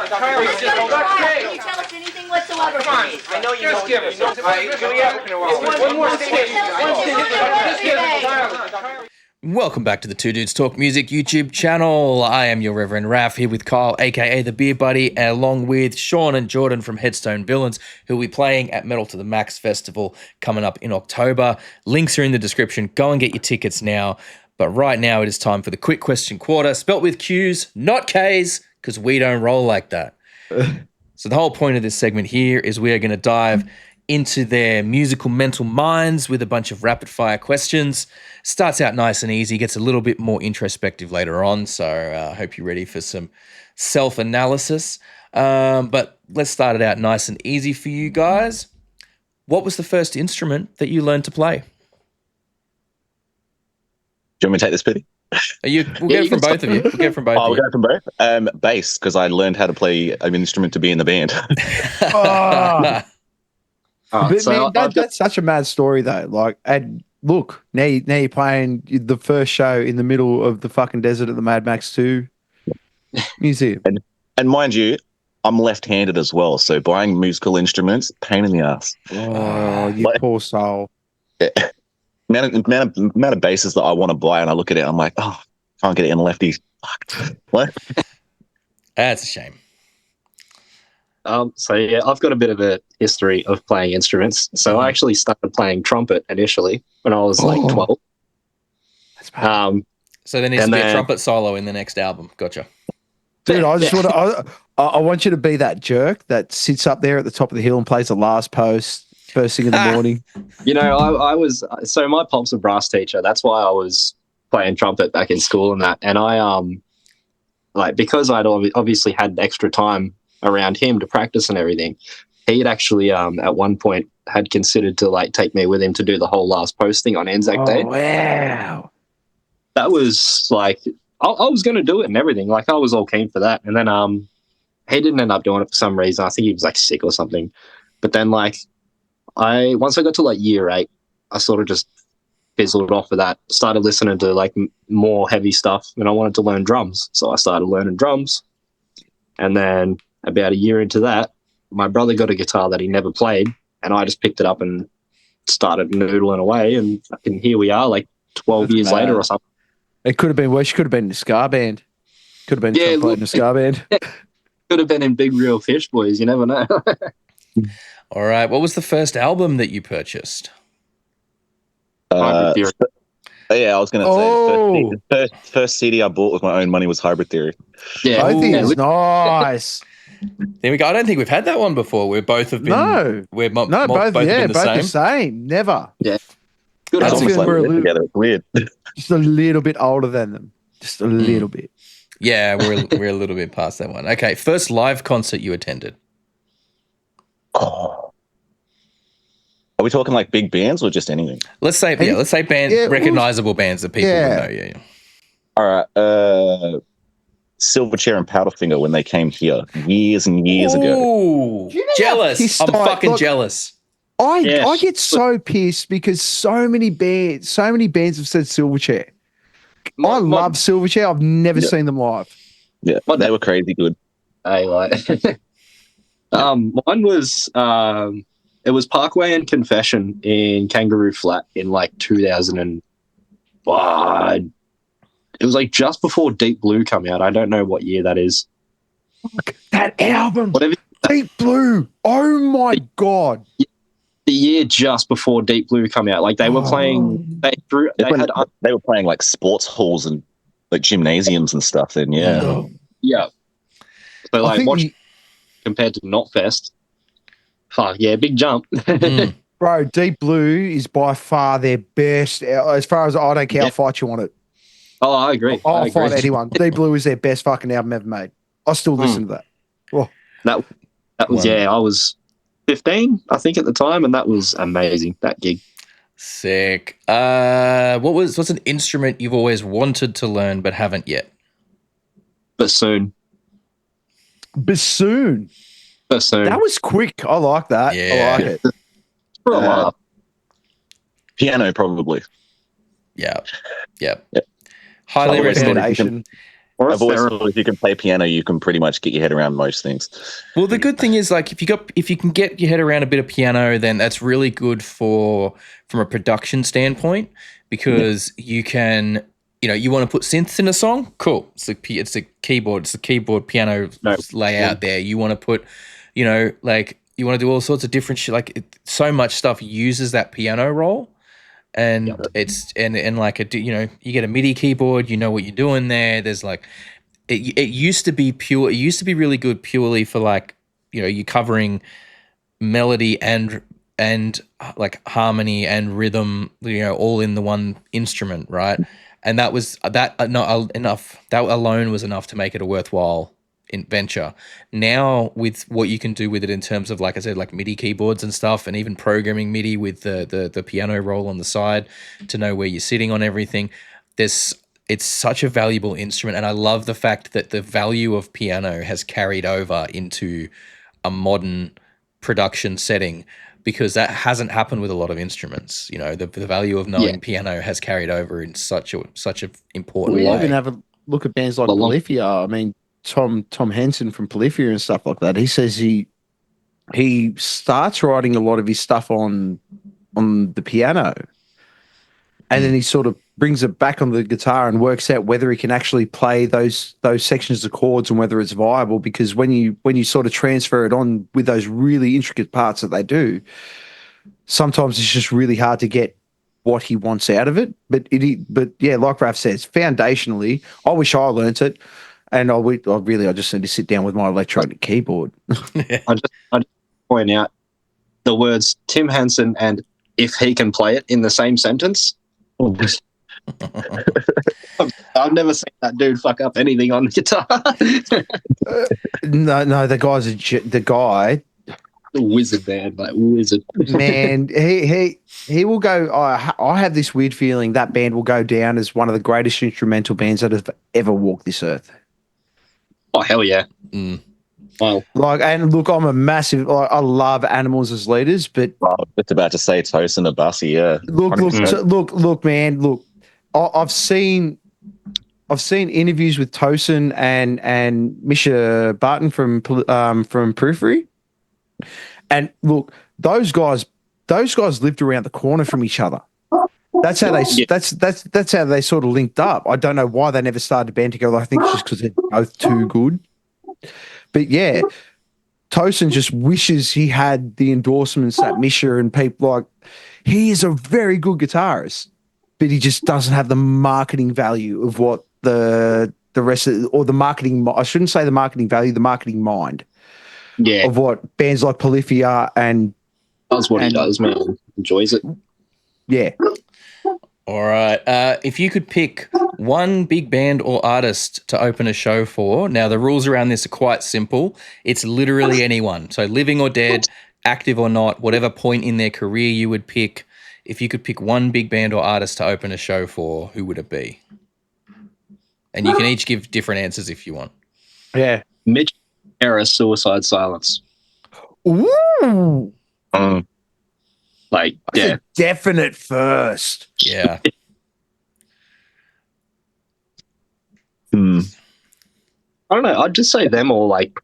Can you tell us anything whatsoever? Come on, I know you just give us. One more stage. Welcome back to the Two Dudes Talk Music YouTube channel. I am your Reverend Raph here with Kyle, aka the Beer Buddy, along with Sean and Jordan from Headstone Villains, who will be playing at Metal to the Max Festival coming up in October. Links are in the description. Go and get your tickets now. But right now it is time for the Quick Question Quarter, spelt with Q's, not K's, because we don't roll like that. So the whole point of this segment here is we are going to dive into their musical mental minds with a bunch of rapid fire questions. Starts out nice and easy, gets a little bit more introspective later on. So I hope you're ready for some self-analysis. But let's start it out nice and easy for you guys. What was the first instrument that you learned to play? Do you want me to take this, Pity? We'll get it from both of you. We'll get it from both of you. We'll go from both? Bass, because I learned how to play an instrument to be in the band. But So man, that's such a mad story though. Like, and look, now you're playing the first show in the middle of the fucking desert at the Mad Max 2 museum. And mind you, I'm left-handed as well, so buying musical instruments, pain in the ass. Oh, you poor soul. Amount of basses that I want to buy, and I look at it, I'm like, oh, can't get it in lefty. Fuck. What? That's a shame. So yeah, I've got a bit of a history of playing instruments. So I actually started playing trumpet initially when I was like 12. That's bad. So there needs to be a trumpet solo in the next album. Gotcha. Dude, I just want to. I want you to be that jerk that sits up there at the top of the hill and plays the last post first thing in the morning. You know, I was so my pop's a brass teacher. That's why I was playing trumpet back in school and that. And I because I'd obviously had extra time around him to practice and everything, he had actually at one point had considered to like take me with him to do the whole last posting on Anzac Day. Wow. That was like I was going to do it and everything. Like I was all keen for that. And then he didn't end up doing it for some reason. I think he was like sick or something. But then like once I got to like year 8, I sort of just fizzled off of that. Started listening to like more heavy stuff, and I wanted to learn drums. So I started learning drums. And then about a year into that, my brother got a guitar that he never played, and I just picked it up and started noodling away, and fucking here we are, like 12 years later or something. It could have been worse. You could have been in a ska band. Could have been playing in a ska band. Could have been in Big Real Fish Boys. You never know. All right. What was the first album that you purchased? Hybrid Theory. Yeah, I was going to say the first CD I bought with my own money was Hybrid Theory. Yeah, I think it's nice. There we go. I don't think we've had that one before. We both have been. No, both both have been the same. Never. Yeah. Good. That's Almost like we're together. It's weird. Just a little bit older than them. Just a little bit. Yeah, we're a little bit past that one. Okay, first live concert you attended. Oh. Are we talking like big bands or just anything? Let's say recognizable bands that people would know. Yeah. All right. Silverchair and Powderfinger when they came here years and years ago. Jealous. I'm fucking jealous. I get so pissed because so many bands have said Silverchair. I love Silverchair. I've never seen them live. Yeah, they were crazy good. Mine was it was Parkway and Confession in Kangaroo Flat in like 2000 and it was like just before Deep Blue come out. I don't know what year that is. Fuck, that album, whatever. Deep Blue. Oh my god. The year just before Deep Blue come out, like they were playing. They were playing like sports halls and like gymnasiums and stuff. Then yeah. So like watch compared to Knotfest. Fuck yeah, big jump. Bro, Deep Blue is by far their best. As far as I don't care how fight you want it. Oh, I agree. I'll fight anyone. Deep Blue is their best fucking album ever made. I still listen to that. Oh. That was I was 15, I think, at the time, and that was amazing. That gig. Sick. What's an instrument you've always wanted to learn but haven't yet? Bassoon. That was quick. I like that. Yeah. I like it. For a while. Piano, probably. Yeah. Highly recommended. Or I've always thought if you can play piano, you can pretty much get your head around most things. Well, the good thing is, like, if you can get your head around a bit of piano, then that's really good from a production standpoint, because you can, you want to put synths in a song, cool. It's the keyboard piano layout there. You want to put, you want to do all sorts of different shit. Like, so much stuff uses that piano roll. And it's like you get a MIDI keyboard, you know what you're doing there. There's like, it used to be pure. It used to be really good purely for like, you covering melody and like harmony and rhythm, all in the one instrument, right? And that was not enough. That alone was enough to make it a worthwhile venture. Now with what you can do with it in terms of, like I said, like MIDI keyboards and stuff, and even programming MIDI with the piano roll on the side to know where you're sitting on everything, it's such a valuable instrument. And I love the fact that the value of piano has carried over into a modern production setting, because that hasn't happened with a lot of instruments. The value of knowing piano has carried over in such an important way. We even have a look at bands like Polyphia. I mean, Tom Henson from Polyphia and stuff like that. He says he starts writing a lot of his stuff on the piano, and then he sort of brings it back on the guitar and works out whether he can actually play those sections of chords and whether it's viable. Because when you sort of transfer it on with those really intricate parts that they do, sometimes it's just really hard to get what he wants out of it. But yeah, like Raph says, foundationally, I wish I learnt it. And I just need to sit down with my electronic keyboard. I just point out the words Tim Henson and if he can play it in the same sentence. I've never seen that dude fuck up anything on the guitar. No, the guy's the guy. The wizard, man, like wizard. Man, he will go. I have this weird feeling that band will go down as one of the greatest instrumental bands that have ever walked this earth. Oh, hell yeah. Wow. And look, I'm a massive, I love Animals as leaders, but I was just about to say Tosin and Bussy, yeah. Look, man, look, I've seen interviews with Tosin and Misha Barton from Periphery, and look, those guys lived around the corner from each other. That's how that's how they sort of linked up. I don't know why they never started a band together. I think it's just because they're both too good. But yeah, Tosin just wishes he had the endorsements that Misha and people like. He is a very good guitarist, but he just doesn't have the marketing value of what the rest of, or the marketing. I shouldn't say the marketing value, the marketing mind. Yeah, of what bands like Polyphia and does what he does, man. Enjoys it. Yeah. All right. If you could pick one big band or artist to open a show for, now the rules around this are quite simple. It's literally anyone. So living or dead, active or not, whatever point in their career you would pick. If you could pick one big band or artist to open a show for, who would it be? And you can each give different answers if you want. Yeah. Mitch era Suicide Silence. Ooh. Like, That's yeah. a definite first. Yeah. I don't know. I'd just say them or like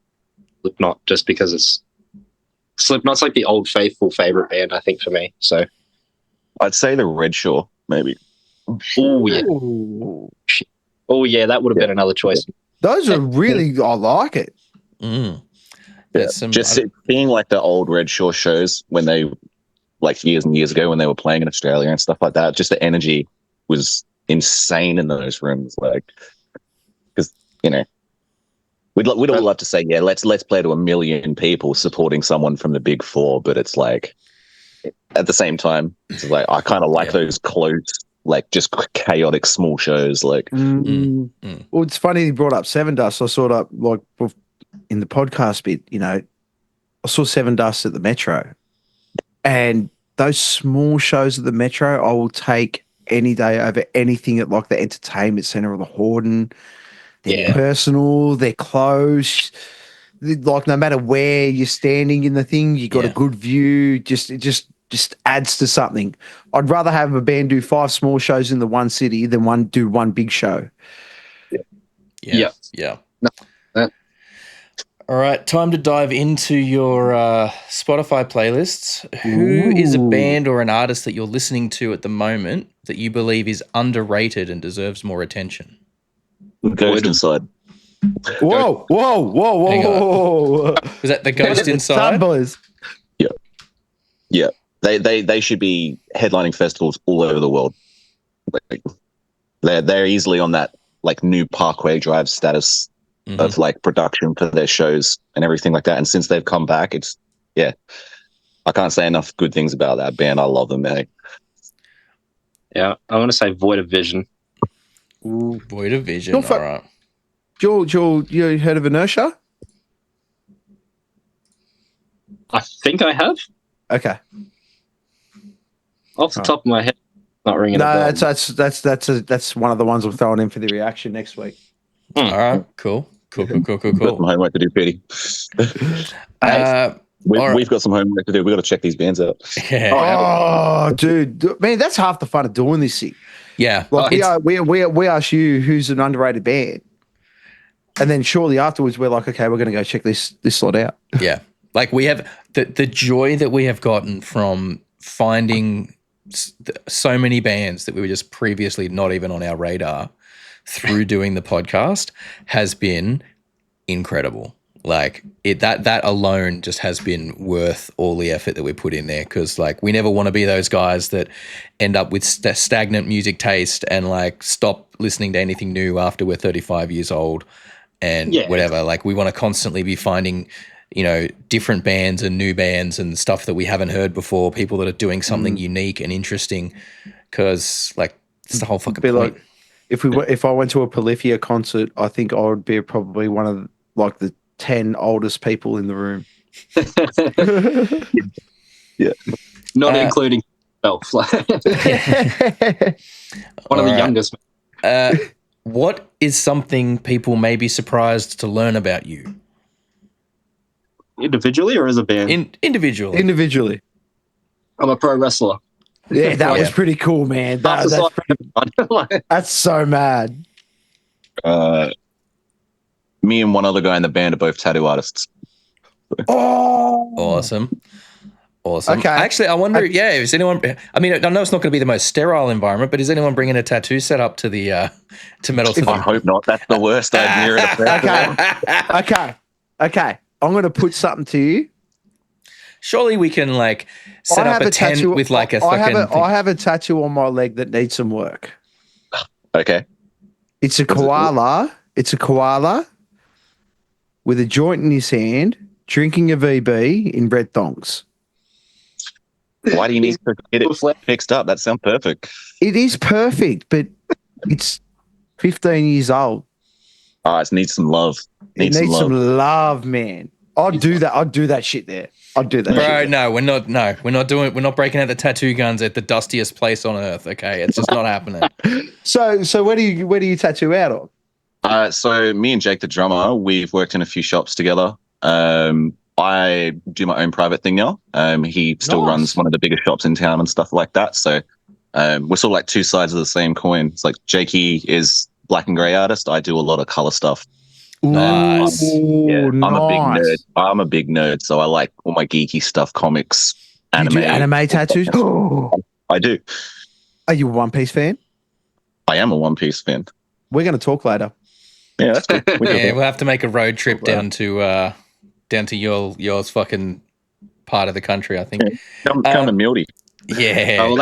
Slipknot, just because it's Slipknot's like the old faithful favorite band, I think, for me. So I'd say the Redshaw, maybe. Oh yeah. Ooh. Oh yeah, that would have been another choice. Those are really, I like it. Mm. Yeah. Just seeing like the old Redshaw shows when they, like years and years ago when they were playing in Australia and stuff like that, just the energy was insane in those rooms. Like, because, you know, we'd all love to say, yeah, let's play to 1 million people supporting someone from the big four, but it's like, at the same time, it's like, I kind of like those close, like just chaotic small shows. Like, Well, it's funny you brought up Seven Dust. I sort of like in the podcast bit, you know, I saw Seven Dust at the Metro, and those small shows at the Metro, I will take any day over anything at like the entertainment center or the Horden. They're personal, they're close. Like no matter where you're standing in the thing, you got a good view. It just adds to something. I'd rather have a band do 5 small shows in the one city than do one big show. Yeah. No, that- All right, time to dive into your Spotify playlists. Who is a band or an artist that you're listening to at the moment that you believe is underrated and deserves more attention? Ghost Inside. Whoa. Hang on. Was that the Ghost Inside? Boys. Yeah. They should be headlining festivals all over the world. Like, they're easily on that like new Parkway Drive status of like production for their shows and everything like that. And since they've come back, I can't say enough good things about that band. I love them, man. Yeah, I want to say Void of Vision. Ooh, Void of Vision. All right. Joel, you heard of Inertia? I think I have. Okay. Off the top of my head, not ringing a bell. That's one of the ones I'm throwing in for the reaction next week. All right, cool. Got some homework to do, Petey. We've got some homework to do. We've got to check these bands out. Yeah. Oh, dude, man, that's half the fun of doing this thing. Yeah. Like we ask you who's an underrated band, and then shortly afterwards we're like, okay, we're going to go check this slot out. Yeah. Like we have the joy that we have gotten from finding so many bands that we were just previously not even on our radar through doing the podcast has been incredible. Like that alone just has been worth all the effort that we put in there, because like we never want to be those guys that end up with stagnant music taste and like stop listening to anything new after we're 35 years old and whatever. Like we want to constantly be finding, you know, different bands and new bands and stuff that we haven't heard before, people that are doing something unique and interesting, because like it's the whole fucking point. Like, if I went to a Polyphia concert, I think I would be probably one of like the 10 oldest people in the room. Not including myself. One of the youngest. What is something people may be surprised to learn about you? Individually or as a band? Individually. I'm a pro wrestler. Yeah, that was pretty cool, man. That's so mad. Me and one other guy in the band are both tattoo artists. Oh, awesome. Okay. Actually, I wonder. Is anyone? I mean, I know it's not going to be the most sterile environment, but is anyone bringing a tattoo set up to the to Metal to the? I hope not. That's the worst idea. Okay. I'm going to put something to you. Surely we can like set up a tent with like a fucking. I have a tattoo on my leg that needs some work. Okay. It's a koala. It's a koala with a joint in his hand, drinking a VB in red thongs. Why do you need to get it fixed up? That sounds perfect. It is perfect, but it's 15 years old. Oh, it needs some love. It needs some love, man. I'd do that. I'd do that shit there. I'd do that. Bro, no, we're not we're not breaking out the tattoo guns at the dustiest place on earth. Okay, it's just not happening. So where do you tattoo out of? So me and Jake, the drummer, we've worked in a few shops together. I do my own private thing now. He still runs one of the biggest shops in town and stuff like that. So we're sort of like two sides of the same coin. It's like Jakey is black and grey artist. I do a lot of color stuff. Nice. I'm a big nerd. I'm a big nerd, so I like all my geeky stuff, comics, anime. You do anime tattoos? I do. Are you a One Piece fan? I am a One Piece fan. We're going to talk later. Yeah, that's good. We'll have to make a road trip down to yours fucking part of the country, I think. Come to Mildy. Yeah.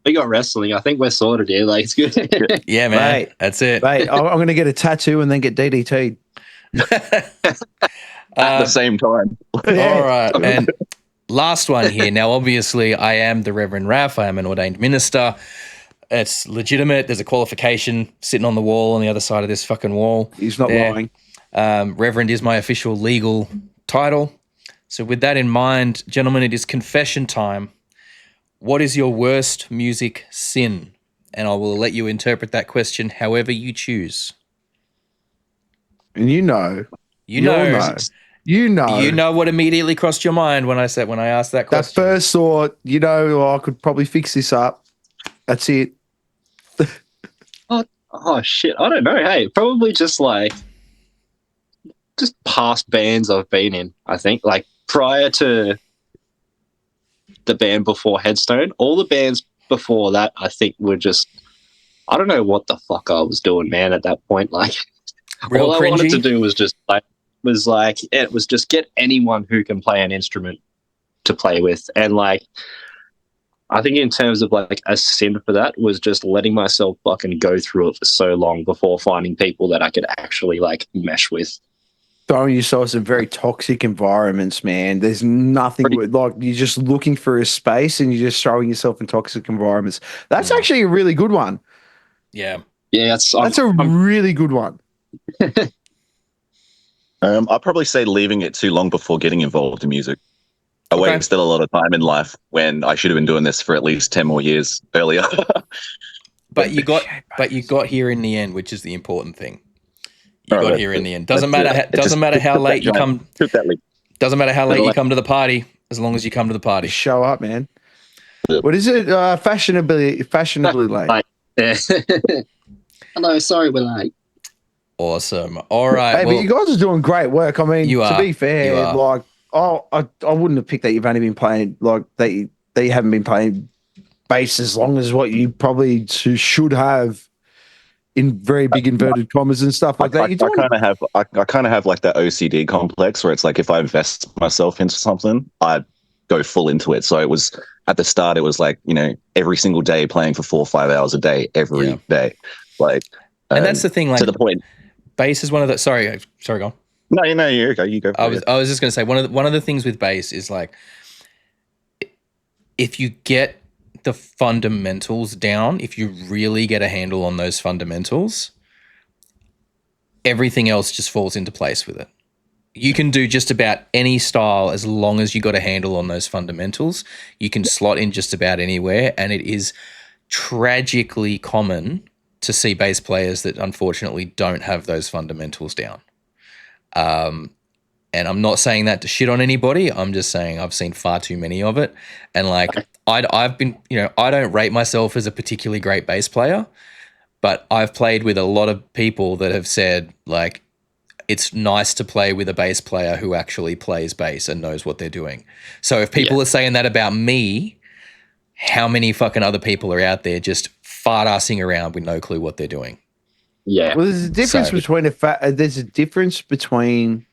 We got wrestling. I think we're sorted here. Like, it's good. Yeah, man. Mate, that's it. Mate, I'm going to get a tattoo and then get DDT'd. At the same time. All right. And last one here. Now, obviously, I am the Reverend Raph. I am an ordained minister. It's legitimate. There's a qualification sitting on the wall on the other side of this fucking wall. He's not lying. Reverend is my official legal title. So with that in mind, gentlemen, it is confession time. What is your worst music sin? And I will let you interpret that question however you choose. And you know what immediately crossed your mind when I asked that question. That first thought, I could probably fix this up. That's it. Oh shit, I don't know. Hey, probably just past bands I've been in. I think like prior to the band before Headstone, all the bands before that, I think were just I don't know what the fuck I was doing, man. At that point, like Real all I wanted to cringy? do was just get anyone who can play an instrument to play with, and like I think in terms of like a sin for that was just letting myself fucking go through it for so long before finding people that I could actually like mesh with. Throwing yourself in very toxic environments, man. There's nothing like you're just looking for a space and you're just throwing yourself in toxic environments. That's actually a really good one. Yeah. Yeah, That's a really good one. I'd probably say leaving it too long before getting involved in music. I wasted a lot of time in life when I should have been doing this for at least 10 more years earlier. But you got here in the end, which is the important thing. You got here in the end. Doesn't matter how late you come. Doesn't matter how late you come to the party, as long as you come to the party. Show up, man. What is it? Fashionably late. Hello, sorry we're late. Awesome. All right. Hey, but you guys are doing great work. I mean, to be fair, like, I wouldn't have picked that you've only been playing like that you haven't been playing bass as long as what you probably should have in very big inverted commas and stuff like that. I kind of have like that OCD complex where it's like if I invest myself into something, I go full into it. So it was at the start, it was like, you know, every single day playing for 4 or 5 hours a day, every day. Like, and that's the thing, like to the point. Bass is one of the sorry, go on. No, you go. I was just going to say one of the things with bass is like if you get the fundamentals down, if you really get a handle on those fundamentals, everything else just falls into place with it. You can do just about any style as long as you got a handle on those fundamentals. You can slot in just about anywhere, and it is tragically common to see bass players that unfortunately don't have those fundamentals down. And I'm not saying that to shit on anybody. I'm just saying I've seen far too many of it. And like I've been, you know, I don't rate myself as a particularly great bass player, but I've played with a lot of people that have said like it's nice to play with a bass player who actually plays bass and knows what they're doing. So if people are saying that about me, how many fucking other people are out there just fart-assing around with no clue what they're doing? Yeah. Well, there's a difference between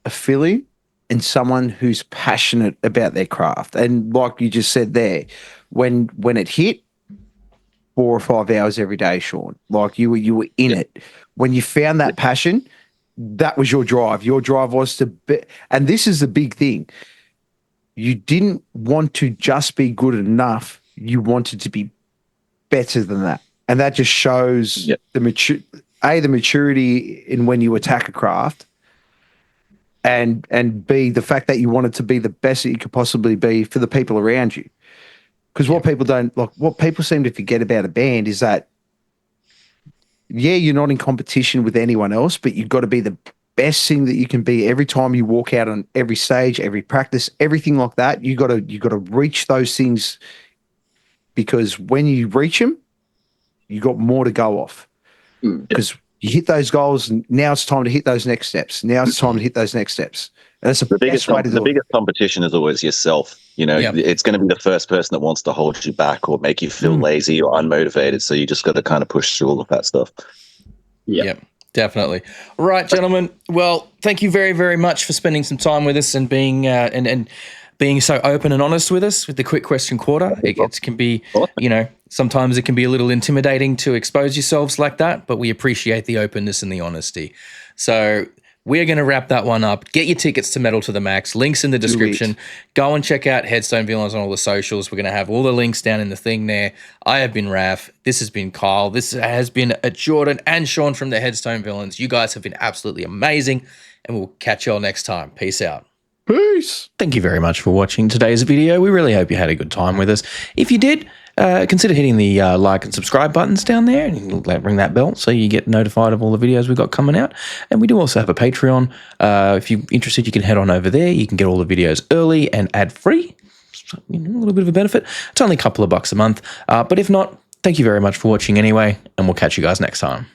a filly and someone who's passionate about their craft. And like you just said there, when it hit 4 or 5 hours every day, Sean, like you were in it. When you found that passion, that was your drive. Your drive was to be, and this is the big thing. You didn't want to just be good enough. You wanted to be better than that. And that just shows the maturity in when you attack a craft, and B, the fact that you wanted to be the best that you could possibly be for the people around you. Because what people seem to forget about a band is that, you're not in competition with anyone else, but you've got to be the best thing that you can be every time you walk out on every stage, every practice, everything like that. You got to reach those things, because when you reach them, you got more to go off. Because you hit those goals, and now it's time to hit those next steps. And that's the biggest way to do it. The biggest competition is always yourself. You know, it's going to be the first person that wants to hold you back or make you feel lazy or unmotivated. So you just got to kind of push through all of that stuff. Yep, definitely. All right, gentlemen. Well, thank you very, very much for spending some time with us and being and being so open and honest with us with the Quick Question Quarter. It can be, sometimes it can be a little intimidating to expose yourselves like that, but we appreciate the openness and the honesty. So we're going to wrap that one up. Get your tickets to Metal to the Max. Links in the description. Go and check out Headstone Villains on all the socials. We're going to have all the links down in the thing there. I have been Raph. This has been Kyle. This has been Jordan and Sean from the Headstone Villains. You guys have been absolutely amazing, and we'll catch y'all next time. Peace out. Peace. Thank you very much for watching today's video. We really hope you had a good time with us. If you did, consider hitting the like and subscribe buttons down there, and ring that bell so you get notified of all the videos we've got coming out. And we do also have a Patreon. If you're interested, you can head on over there. You can get all the videos early and ad-free. A little bit of a benefit. It's only a couple of bucks a month. But if not, Thank you very much for watching anyway, and we'll catch you guys next time.